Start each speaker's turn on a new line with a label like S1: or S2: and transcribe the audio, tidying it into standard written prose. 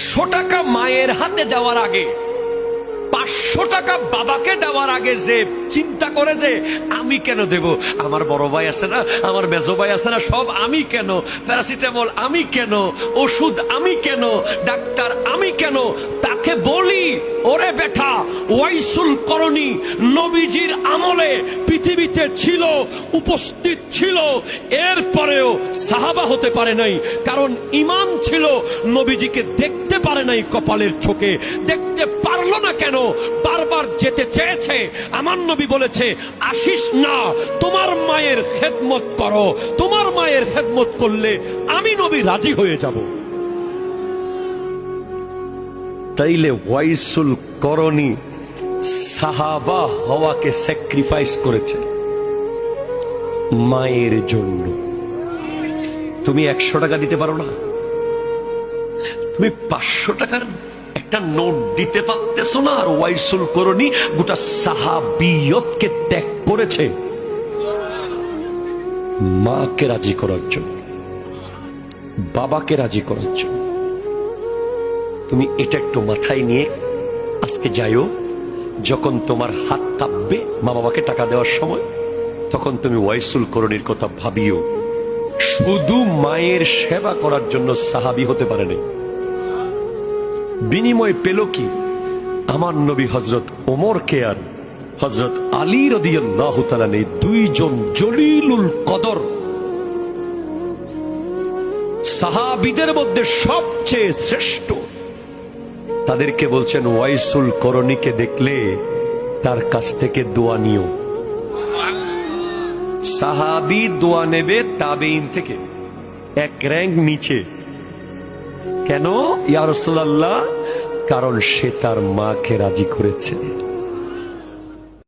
S1: 100 টাকা মায়ের হাতে দেওয়ার আগে, 500 টাকা বাবাকে দেওয়ার আগে যে চিন্তা করে যে আমি কেন দেব, আমার বড় ভাই আছে না, আমার মেজো ভাই আছে না, সব আমি কেন, প্যারাসিটামল আমি কেন, ওষুধ আমি কেন, ডাক্তার আমি কেন, তাকে বলি ওরে বেটা, ওয়াইসুল করণী নবীজির আমলে পৃথিবীতে ছিল, উপস্থিত ছিল, এরপরেও সাহাবা হতে পারে নাই, কারণ ঈমান ছিল, নবীজিকে দেখতে পারে নাই, কপালের চোখে দেখতে পারলো না। কেন? বারবার যেতে চেয়েছে। আমার নবী বলেছে আসিস না, তোমার মায়ের খেদমত করো, তোমার মায়ের খেদমত করলে আমি নবী রাজি হয়ে যাব। তাইলে ওয়াইসুল করণী সাহাবা হওয়াকে স্যাক্রিফাইস করেছে মায়ের জন্য। তুমি 100 টাকা দিতে পারো না, তুমি 500 টাকার একটা নোট দিতে পারতেছো না, আর ওয়াইসুল করণী গোটা সাহাবিয়তকে ত্যাগ করেছে মাকে রাজি করার জন্য, বাবাকে রাজি করার জন্য। তুমি এটা একটু মাথায় নিয়ে আজকে যাইও, যখন তোমার হাত কাঁপবে মা বাবাকে টাকা দেওয়ার সময়, তখন তুমি ওয়াইসুল করণীর কথা ভাবিও। শুধু মায়ের সেবা করার জন্য সাহাবী হতে পারেনি, বিনিময় পেল কি? আমার নবী হযরত ওমরকে আর হযরত আলী রাদিয়াল্লাহু তাআলা নেই, দুইজন জলিলুল কদর সাহাবীদের মধ্যে সবচেয়ে শ্রেষ্ঠ, তাদেরকে বলছেন ওয়াইসুল করণীকে দেখলে তার কাছ থেকে দোয়া নিও। সাহাবী দোয়া নেবে তাবেঈন থেকে, এক র‍্যাঙ্ক নিচে। কেন ইয়া রাসূলুল্লাহ? কারণ সে তার মাকে রাজি করেছে।